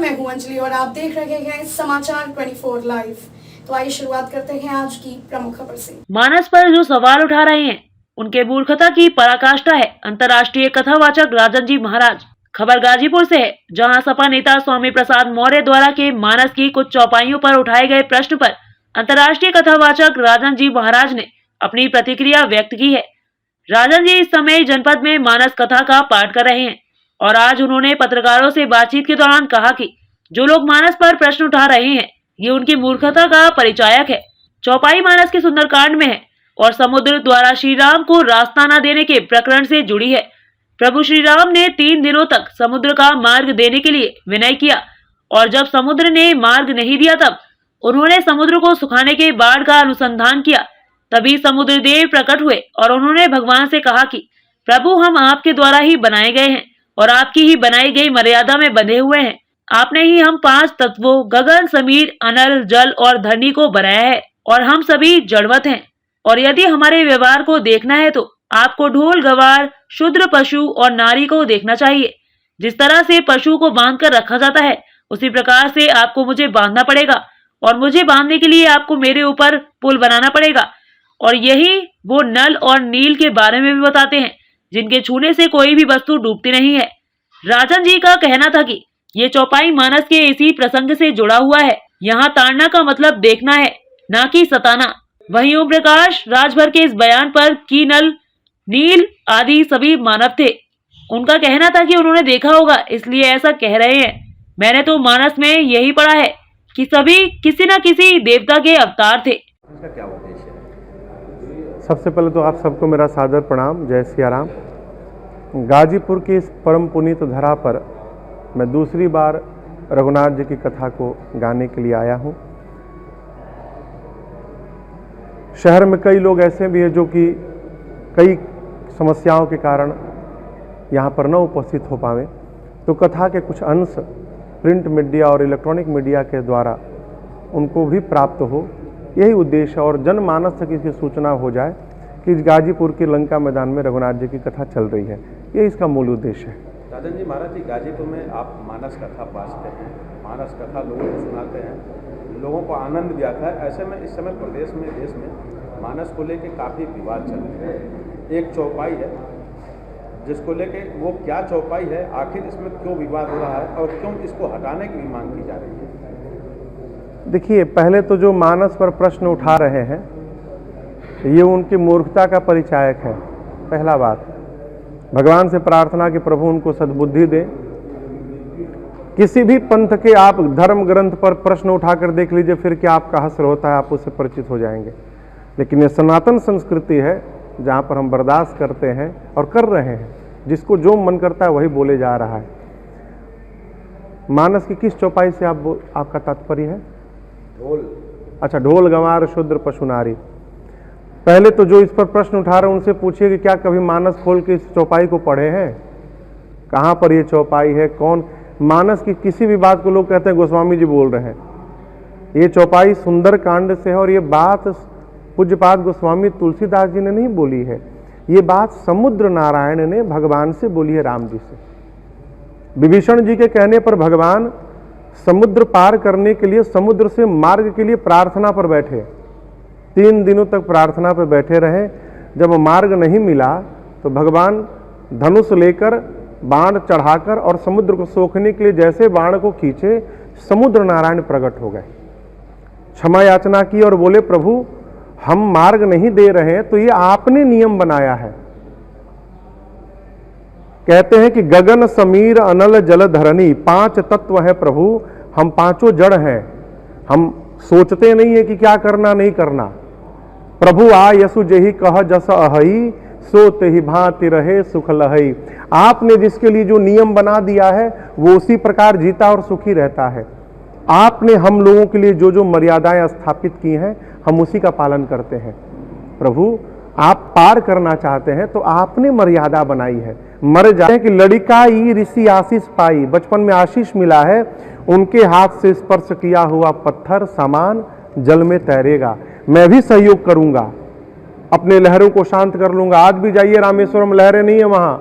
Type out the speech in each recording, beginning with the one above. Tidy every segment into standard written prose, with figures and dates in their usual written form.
मैं हूं अंजलि और आप देख रहे हैं समाचार 24 लाइव। तो आइए शुरुआत करते हैं आज की प्रमुख खबर से। मानस पर जो सवाल उठा रहे हैं उनके मूर्खता की पराकाष्ठा है अंतर्राष्ट्रीय कथावाचक राजन जी महाराज। खबर गाजीपुर से है, जहां सपा नेता स्वामी प्रसाद मौर्य द्वारा के मानस की कुछ चौपाइयों पर उठाए गए प्रश्न पर अंतर्राष्ट्रीय कथावाचक राजन जी महाराज ने अपनी प्रतिक्रिया व्यक्त की है। राजन जी इस समय जनपद में मानस कथा का पाठ कर रहे हैं और आज उन्होंने पत्रकारों से बातचीत के दौरान कहा कि जो लोग मानस पर प्रश्न उठा रहे हैं ये उनकी मूर्खता का परिचायक है। चौपाई मानस के सुंदरकांड में है और समुद्र द्वारा श्री राम को रास्ता न देने के प्रकरण से जुड़ी है। प्रभु श्री राम ने 3 दिनों तक समुद्र का मार्ग देने के लिए विनय किया और जब समुद्र ने मार्ग नहीं दिया तब उन्होंने समुद्र को सुखाने के बाढ़ का अनुसंधान किया। तभी समुद्र देव प्रकट हुए और उन्होंने भगवान से कहा कि प्रभु हम आपके द्वारा ही बनाए गए हैं और आपकी ही बनाई गई मर्यादा में बंधे हुए हैं। आपने ही हम 5 तत्वों गगन समीर अनल जल और धरनी को बनाया है और हम सभी जड़वत हैं। और यदि हमारे व्यवहार को देखना है तो आपको ढोल गवार शूद्र पशु और नारी को देखना चाहिए। जिस तरह से पशु को बांध कर रखा जाता है उसी प्रकार से आपको मुझे बांधना पड़ेगा और मुझे बांधने के लिए आपको मेरे ऊपर पुल बनाना पड़ेगा। और यही वो नल और नील के बारे में भी बताते हैं जिनके छूने से कोई भी वस्तु डूबती नहीं है। राजन जी का कहना था कि ये चौपाई मानस के इसी प्रसंग से जुड़ा हुआ है। यहाँ ताड़ना का मतलब देखना है, ना कि सताना। वहीं ओम प्रकाश राजभर के इस बयान पर की नल नील आदि सभी मानव थे। उनका कहना था कि उन्होंने देखा होगा इसलिए ऐसा कह रहे हैं। मैंने तो मानस में यही पढ़ा है कि सभी किसी न किसी देवता के अवतार थे। इसका क्या उद्देश्य है? सबसे पहले तो आप सबको मेरा सादर प्रणाम, जय सिया राम। गाजीपुर की इस परम पुनीत धरा पर मैं दूसरी बार रघुनाथ जी की कथा को गाने के लिए आया हूँ। शहर में कई लोग ऐसे भी हैं जो कि कई समस्याओं के कारण यहाँ पर न उपस्थित हो पावे, तो कथा के कुछ अंश प्रिंट मीडिया और इलेक्ट्रॉनिक मीडिया के द्वारा उनको भी प्राप्त हो, यही उद्देश्य और जनमानस तक इसकी सूचना हो जाए कि गाजीपुर के लंका मैदान में रघुनाथ जी की कथा चल रही है। ये इसका मूल उद्देश्य है। राजन जी महाराज जी, गाजीपुर में आप मानस कथा पाठते हैं, मानस कथा लोगों को सुनाते हैं, लोगों को आनंद भी आता है। ऐसे में इस समय प्रदेश में देश में मानस को लेके काफ़ी विवाद चल रहे हैं। एक चौपाई है जिसको लेके, वो क्या चौपाई है, आखिर इसमें क्यों विवाद हो रहा है और क्यों इसको हटाने की भी मांग की जा रही है? देखिए, पहले तो जो मानस पर प्रश्न उठा रहे हैं ये उनकी मूर्खता का परिचायक है। पहला बात, भगवान से प्रार्थना कि प्रभु उनको सद्बुद्धि दे। किसी भी पंथ के आप धर्म ग्रंथ पर प्रश्न उठाकर देख लीजिए, फिर क्या आपका हश्र होता है, आप उससे परिचित हो जाएंगे। लेकिन ये सनातन संस्कृति है जहाँ पर हम बर्दाश्त करते हैं और कर रहे हैं, जिसको जो मन करता है वही बोले जा रहा है। मानस की किस चौपाई से आपका तात्पर्य है? ढोल। अच्छा, ढोल गंवार शूद्र पशु नारी। पहले तो जो इस पर प्रश्न उठा रहे हैं उनसे पूछिए कि क्या कभी मानस खोल के इस चौपाई को पढ़े हैं? कहाँ पर ये चौपाई है? कौन? मानस की किसी भी बात को लोग कहते हैं गोस्वामी जी बोल रहे हैं। ये चौपाई सुंदर कांड से है और ये बात पूज्यपाद गोस्वामी तुलसीदास जी ने नहीं बोली है, ये बात समुद्र नारायण ने भगवान से बोली है, राम जी से। विभीषण जी के कहने पर भगवान समुद्र पार करने के लिए समुद्र से मार्ग के लिए प्रार्थना पर बैठे। 3 दिनों तक प्रार्थना पर बैठे रहे। जब मार्ग नहीं मिला तो भगवान धनुष लेकर बाण चढ़ाकर और समुद्र को सोखने के लिए जैसे बाण को खींचे, समुद्र नारायण प्रकट हो गए, क्षमा याचना की और बोले प्रभु हम मार्ग नहीं दे रहे हैं, तो ये आपने नियम बनाया है। कहते हैं कि गगन समीर अनल जल धरनी 5 तत्व है प्रभु, हम 5 जड़ हैं। हम सोचते नहीं है कि क्या करना नहीं करना। प्रभु आ यसु जेहि कह जस अहई, सो तेहि भांति रहे सुख लहई। आपने जिसके लिए जो नियम बना दिया है वो उसी प्रकार जीता और सुखी रहता है। आपने हम लोगों के लिए जो जो मर्यादाएं स्थापित की हैं हम उसी का पालन करते हैं। प्रभु आप पार करना चाहते हैं तो आपने मर्यादा बनाई है। मर जाते हैं कि लड़िकाई ऋषि आशीष पाई, बचपन में आशीष मिला है, उनके हाथ से स्पर्श किया हुआ पत्थर समान जल में तैरेगा। मैं भी सहयोग करूंगा, अपने लहरों को शांत कर लूंगा। आज भी जाइए रामेश्वरम, लहरें नहीं है वहां,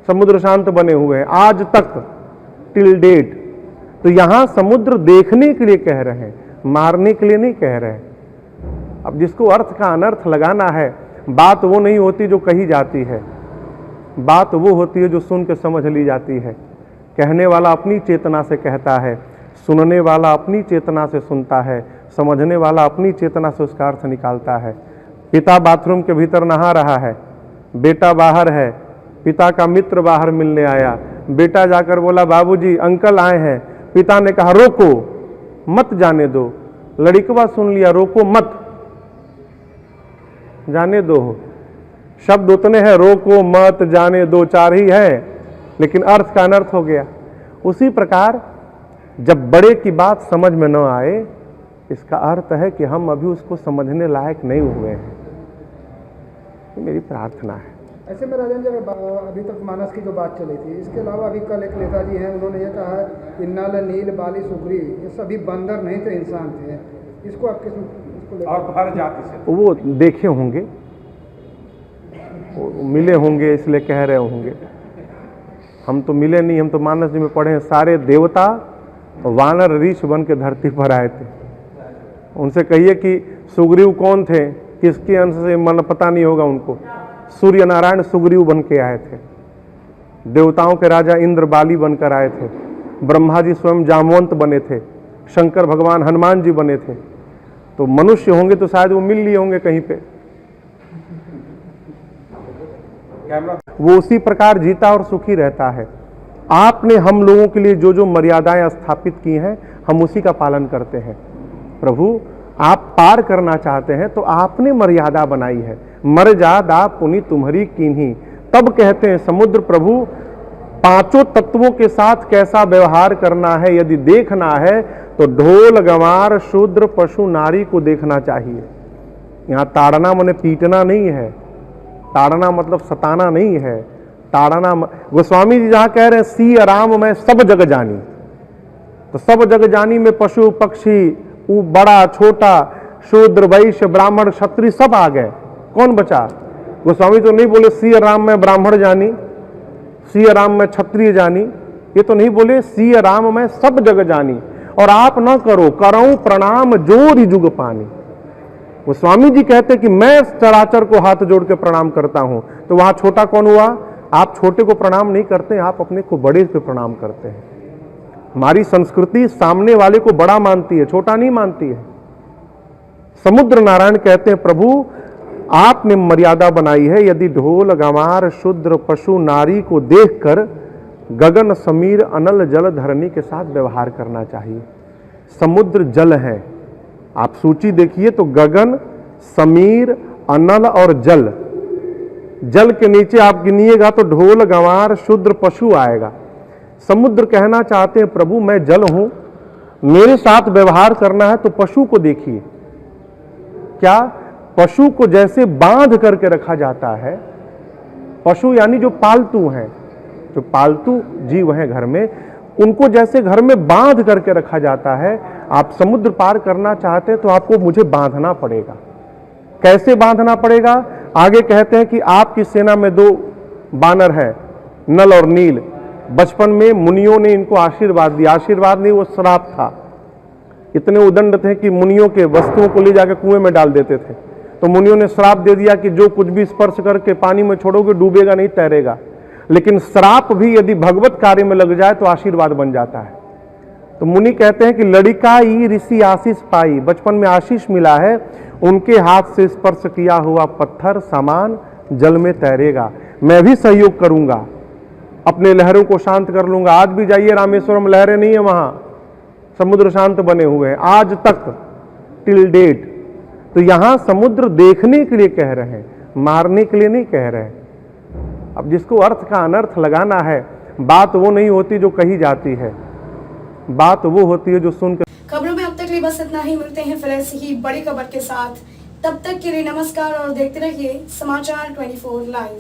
समुद्र शांत बने हुए हैं आज तक टिल डेट। तो यहां समुद्र देखने के लिए कह रहे हैं, मारने के लिए नहीं कह रहे हैं। अब जिसको अर्थ का अनर्थ लगाना है, बात वो नहीं होती जो कही जाती है, बात वो होती है जो सुन के समझ ली जाती है। कहने वाला अपनी चेतना से कहता है, सुनने वाला अपनी चेतना से सुनता है, समझने वाला अपनी चेतना से उसका अर्थ निकालता है। पिता बाथरूम के भीतर नहा रहा है, बेटा बाहर है, पिता का मित्र बाहर मिलने आया, बेटा जाकर बोला बाबूजी अंकल आए हैं, पिता ने कहा रोको मत जाने दो, लड़िकवा सुन लिया रोको मत जाने दो। शब्द उतने हैं, रोको मत जाने दो, 4 ही है, लेकिन अर्थ का अनर्थ हो गया। उसी प्रकार जब बड़े की बात समझ में न आए, इसका अर्थ है कि हम अभी उसको समझने लायक नहीं हुए हैं। ये मेरी प्रार्थना है। ऐसे में राजन जी, अभी तक मानस की जो बात चली थी, इसके अलावा अभी कल एक नेताजी हैं, उन्होंने ये कहा है कि नल नील बाली सुग्री ये सभी बंदर नहीं थे, इंसान थे। इसको आप किस और हर जाति से वो देखे होंगे, वो मिले होंगे इसलिए कह रहे होंगे। हम तो मिले नहीं, हम तो मानस जी में पढ़े हैं, सारे देवता वानर ऋष बन के धरती पर आए थे। उनसे कहिए कि सुग्रीव कौन थे, किसके अंश से, मन पता नहीं होगा उनको। सूर्य नारायण सुग्रीव बन के आए थे, देवताओं के राजा इंद्र बाली बनकर आए थे, ब्रह्मा जी स्वयं जामवंत बने थे, शंकर भगवान हनुमान जी बने थे। तो मनुष्य होंगे तो शायद वो मिल लिए होंगे कहीं पे। वो उसी प्रकार जीता और सुखी रहता है। आपने हम लोगों के लिए जो जो मर्यादाएं स्थापित की हैं, हम उसी का पालन करते हैं। प्रभु आप पार करना चाहते हैं तो आपने मर्यादा बनाई है, मर्यादा पुनि तुम्हारी कीन्ही। तब कहते हैं समुद्र प्रभु 5 तत्वों के साथ कैसा व्यवहार करना है यदि देखना है तो ढोल गंवार शूद्र पशु नारी को देखना चाहिए। यहाँ ताड़ना माने पीटना नहीं है, ताड़ना मतलब सताना नहीं है। ताड़ना गोस्वामी जी जहां कह रहे हैं सी राम मैं सब जग जानी, तो सब जग जानी में पशु पक्षी, वो बड़ा छोटा, शूद्र वैश्य ब्राह्मण क्षत्रिय सब आ गए, कौन बचा? गोस्वामी तो नहीं बोले सी राम में ब्राह्मण जानी, सी राम में क्षत्रिय जानी, ये तो नहीं बोले, सी राम में सब जग जानी। और आप न करो करऊं प्रणाम जोर जुग पानी। गोस्वामी जी कहते कि मैं चराचर को हाथ जोड़ के प्रणाम करता हूं, तो वहां छोटा कौन हुआ? आप छोटे को प्रणाम नहीं करते, आप अपने को बड़े पे प्रणाम करते हैं। हमारी संस्कृति सामने वाले को बड़ा मानती है, छोटा नहीं मानती है। समुद्र नारायण कहते हैं प्रभु आपने मर्यादा बनाई है, यदि ढोल गंवार शूद्र पशु नारी को देखकर गगन समीर अनल जल धरनी के साथ व्यवहार करना चाहिए। समुद्र जल है, आप सूची देखिए तो गगन समीर अनल और जल, जल के नीचे आप गिनिएगा तो ढोल गंवार शूद्र पशु आएगा। समुद्र कहना चाहते हैं प्रभु मैं जल हूं, मेरे साथ व्यवहार करना है तो पशु को देखिए। क्या पशु को जैसे बांध करके रखा जाता है, पशु यानी जो पालतू हैं, जो पालतू जीव हैं घर में, उनको जैसे घर में बांध करके रखा जाता है, आप समुद्र पार करना चाहते हैं तो आपको मुझे बांधना पड़ेगा। कैसे बांधना पड़ेगा? आगे कहते हैं कि आपकी सेना में 2 बानर है, नल और नील। बचपन में मुनियों ने इनको आशीर्वाद दिया, आशीर्वाद नहीं वो श्राप था। इतने उदंड थे कि मुनियों के वस्तुओं को ले जाकर कुएं में डाल देते थे। तो मुनियों ने श्राप दे दिया कि जो कुछ भी स्पर्श करके पानी में छोड़ोगे डूबेगा नहीं, तैरेगा। लेकिन श्राप भी यदि भगवत कार्य में लग जाए तो आशीर्वाद बन जाता है। तो मुनि कहते हैं कि लड़िकाई ऋषि आशीष पाई, बचपन में आशीष मिला है, उनके हाथ से स्पर्श किया हुआ पत्थर समान जल में तैरेगा। मैं भी सहयोग करूंगा, अपने लहरों को शांत कर लूंगा। आज भी जाइए रामेश्वरम, लहरें नहीं है वहां, समुद्र शांत बने हुए हैं आज तक, टिल डेट। तो यहां समुद्र देखने के लिए कह रहे हैं, मारने के लिए नहीं कह रहे हैं। अब जिसको अर्थ का अनर्थ लगाना है, बात वो नहीं होती जो कही जाती है, बात वो होती है जो सुन के। खबरों में अब तक लिए बस इतना ही। मिलते हैं फिर ऐसी ही बड़ी खबर के साथ, तब तक के लिए नमस्कार और देखते रहिए समाचार 24 लाइव।